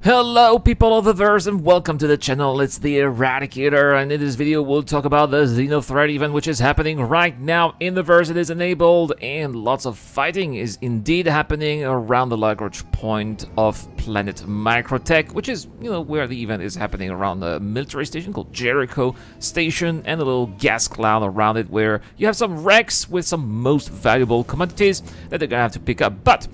Hello people of the verse and welcome to the channel. It's the Eradicator, and in this video we'll talk about the Xenothreat event which is happening right now in the verse. It is enabled and lots of fighting is indeed happening around the Lagrange point of planet Microtech, which is, where the event is happening around a military station called Jericho Station, and a little gas cloud around it where you have some wrecks with some most valuable commodities that they're gonna have to pick up. But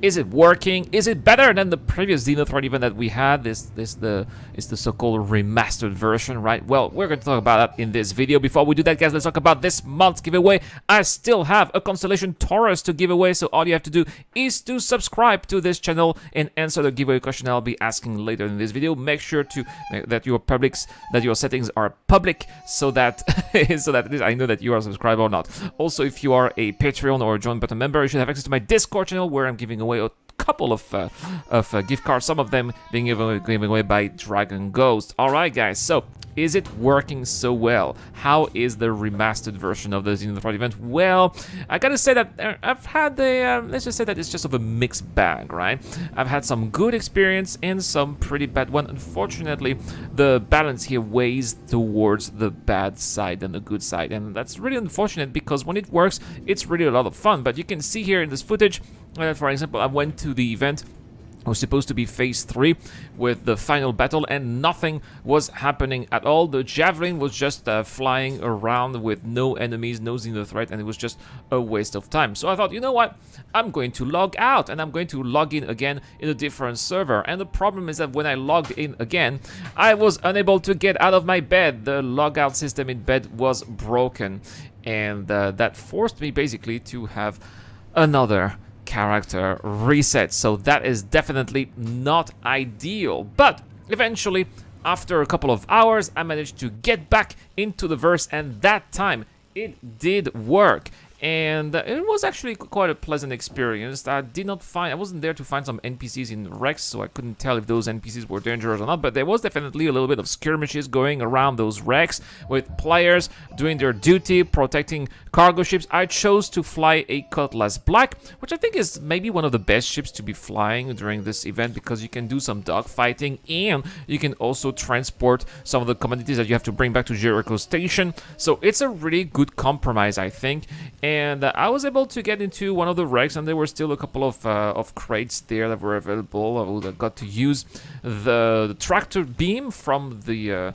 is it working? Is it better than the previous Xenothreat event that we had? Is the so-called remastered version, right? Well, we're going to talk about that in this video. Before we do that, guys, let's talk about this month's giveaway. I still have a Constellation Taurus to give away, so all you have to do is to subscribe to this channel and answer the giveaway question I'll be asking later in this video. Make sure to that your settings are public, so that I know that you are subscribed or not. Also, if you are a Patreon or a Join Button member, you should have access to my Discord channel where I'm giving away a couple of gift cards, some of them being given away by Dragon Ghost. Alright guys, so is it working so well? How is the remastered version of the Xenothreat event? Well, I gotta say that I've had let's just say that it's just of a mixed bag, right? I've had some good experience and some pretty bad one. Unfortunately, the balance here weighs towards the bad side than the good side, and that's really unfortunate because when it works, it's really a lot of fun. But you can see here in this footage, for example, I went to the event. It was supposed to be phase 3 with the final battle, and nothing was happening at all. The javelin was just flying around with no enemies, no Xenothreat, and it was just a waste of time. So I thought, you know what, I'm going to log out and I'm going to log in again in a different server. And the problem is that when I logged in again, I was unable to get out of my bed. The logout system in bed was broken, and that forced me basically to have another character reset. So that is definitely not ideal. But eventually, after a couple of hours, I managed to get back into the verse, and that time it did work. And it was actually quite a pleasant experience. I wasn't there to find some NPCs in Rex, so I couldn't tell if those NPCs were dangerous or not, but there was definitely a little bit of skirmishes going around those wrecks with players doing their duty, protecting cargo ships. I chose to fly a Cutlass Black, which I think is maybe one of the best ships to be flying during this event, because you can do some dogfighting and you can also transport some of the commodities that you have to bring back to Jericho Station. So it's a really good compromise, I think. And I was able to get into one of the wrecks, and there were still a couple of crates there that were available. I got to use the tractor beam from the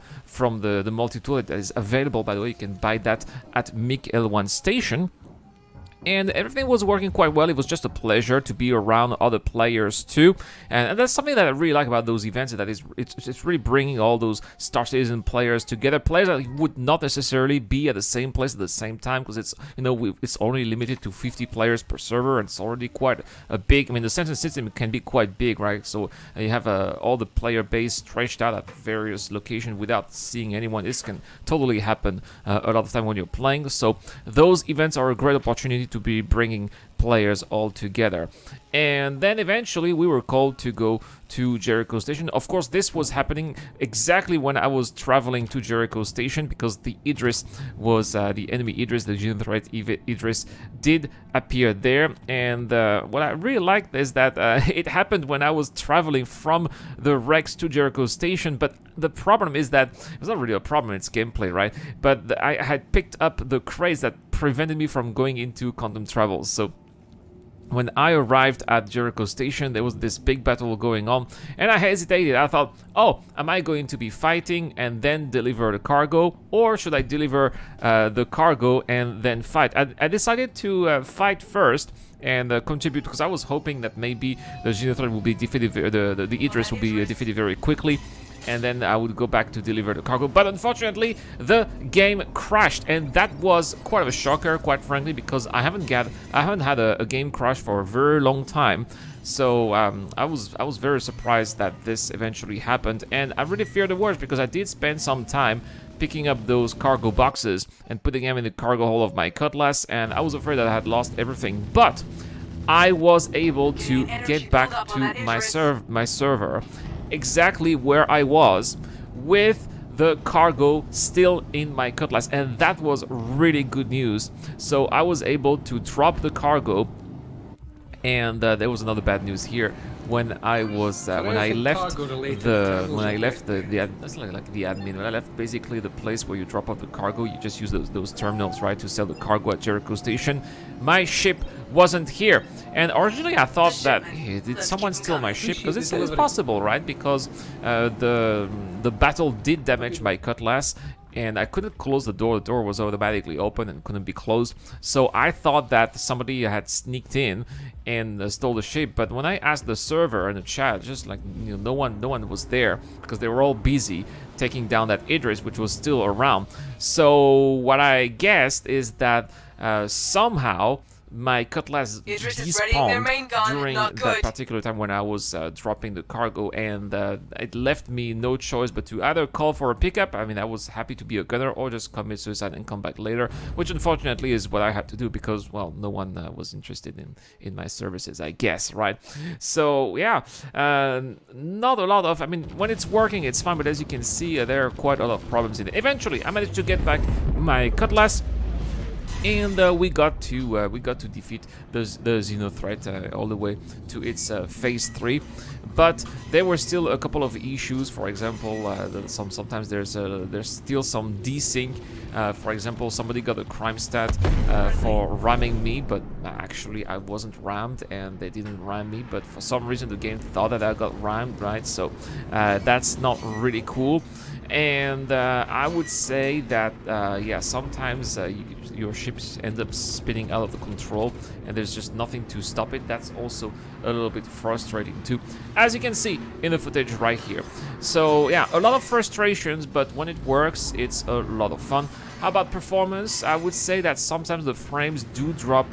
multi-tool that is available. By the way, you can buy that at MiG L1 station. And everything was working quite well. It was just a pleasure to be around other players too, and that's something that I really like about those events. That it's really bringing all those Star Citizen players together, players that would not necessarily be at the same place at the same time, because it's it's only limited to 50 players per server, and it's already quite a big. I mean, the Central System can be quite big, right? So you have all the player base stretched out at various locations without seeing anyone. This can totally happen a lot of time when you're playing. So those events are a great opportunity to be bringing players all together. And then eventually we were called to go to Jericho Station. Of course, this was happening exactly when I was traveling to Jericho Station, because the Idris was the enemy Idris, the Xenothreat Idris, did appear there. And what I really liked is that it happened when I was traveling from the Rex to Jericho Station. But the problem is that it's not really a problem, it's gameplay, right? But I had picked up the craze that prevented me from going into Quantum Travels. So when I arrived at Jericho Station, there was this big battle going on, and I hesitated. I thought, oh, am I going to be fighting and then deliver the cargo, or should I deliver the cargo and then fight? I decided to fight first and contribute, because I was hoping that maybe the Xenothreat will be defeated, the Idris will be defeated very quickly, and then I would go back to deliver the cargo. But unfortunately, the game crashed, and that was quite of a shocker, quite frankly, because I haven't had a game crash for a very long time. So I was very surprised that this eventually happened, and I really feared the worst, because I did spend some time picking up those cargo boxes and putting them in the cargo hold of my Cutlass, and I was afraid that I had lost everything. But I was able to get back to my server exactly where I was, with the cargo still in my Cutlass, and that was really good news. So I was able to drop the cargo And there was another bad news here. When I was when I left that's like the admin. When I left basically the place where you drop off the cargo, you just use those terminals, right, to sell the cargo at Jericho Station. My ship wasn't here, and originally I thought that, hey, did someone steal my ship? Because it's possible, right? Because the battle did damage my cutlass, and I couldn't close the door. The door was automatically open and couldn't be closed. So I thought that somebody had sneaked in and stole the ship. But when I asked the server and the chat, just like, you know, no one was there because they were all busy taking down that Idris, which was still around. So what I guessed is that somehow my cutlass despawned during that particular time when I was dropping the cargo, and it left me no choice but to either call for a pickup. I mean, I was happy to be a gunner, or just commit suicide and come back later, which unfortunately is what I had to do because, well, no one was interested in my services, I guess, right? So yeah, not a lot of, I mean, when it's working it's fine, but as you can see, there are quite a lot of problems in it. Eventually I managed to get back my cutlass, and we got to defeat the Xenothreat all the way to its phase 3, but there were still a couple of issues. For example, sometimes there's still some desync. For example, somebody got a crime stat for ramming me, but actually I wasn't rammed, and they didn't ram me. But for some reason the game thought that I got rammed, right? So that's not really cool. And I would say that yeah, sometimes your ships end up spinning out of the control, and there's just nothing to stop it. That's also a little bit frustrating too, as you can see in the footage right here. So yeah, a lot of frustrations, but when it works, it's a lot of fun. How about performance? I would say that sometimes the frames do drop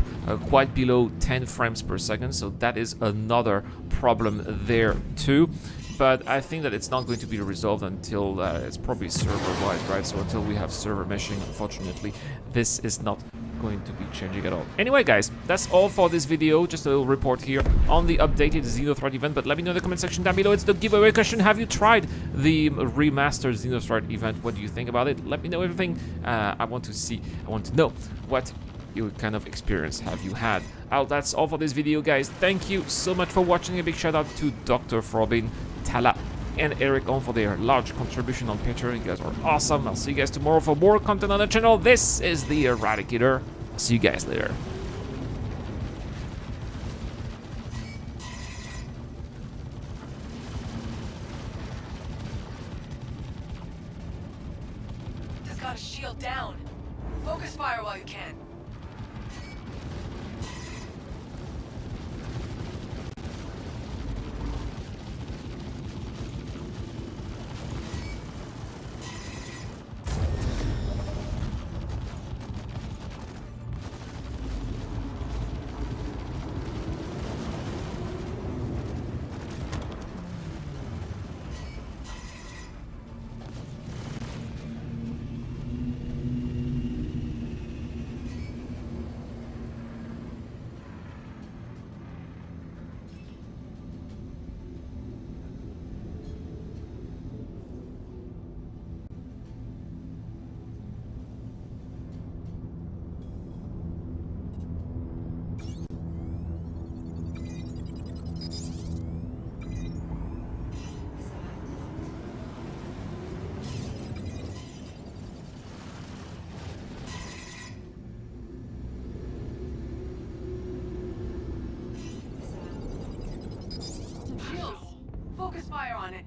quite below 10 frames per second, so that is another problem there too. But I think that it's not going to be resolved until it's probably server-wide, right? So until we have server meshing, unfortunately, this is not going to be changing at all. Anyway, guys, that's all for this video. Just a little report here on the updated Xenothreat event. But let me know in the comment section down below. It's the giveaway question. Have you tried the remastered Xenothreat event? What do you think about it? Let me know everything. I want to see. I want to know what kind of experience have you had. That's all for this video, guys. Thank you so much for watching. A big shout out to Dr. Frobin, Tala, and Eric on for their large contribution on Patreon. You guys are awesome. I'll see you guys tomorrow for more content on the channel. This is the Eradicator. I'll see you guys later. Just got a shield down. Focus fire while you can. Focus fire on it.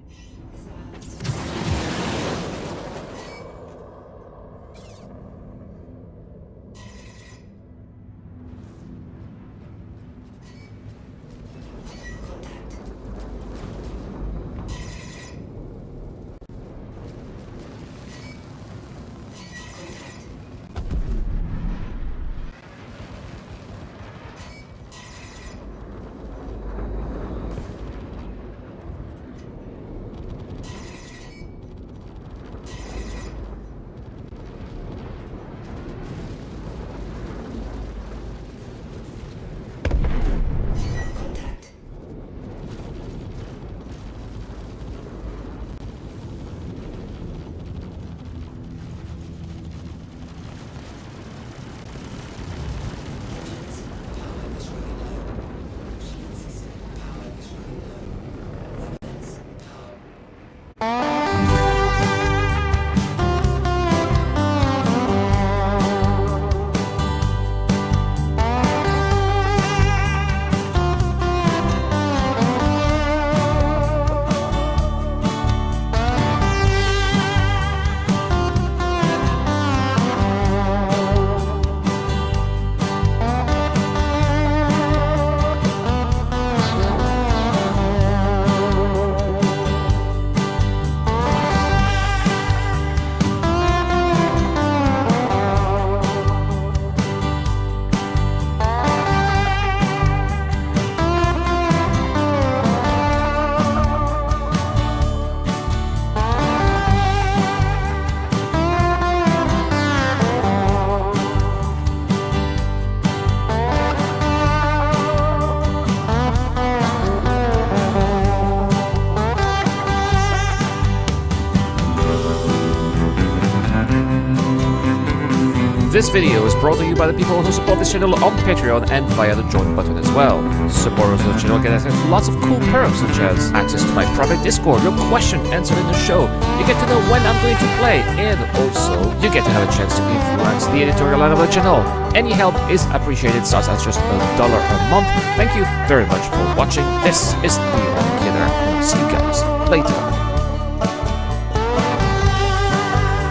This video is brought to you by the people who support this channel on Patreon and via the join button as well. Supporters of the channel get access to lots of cool perks such as access to my private Discord, your question answered in the show, you get to know when I'm going to play, and also you get to have a chance to influence the editorial line of the channel. Any help is appreciated, starts at just $1 a month. Thank you very much for watching. This is the Eradicator, and I'll see you guys later.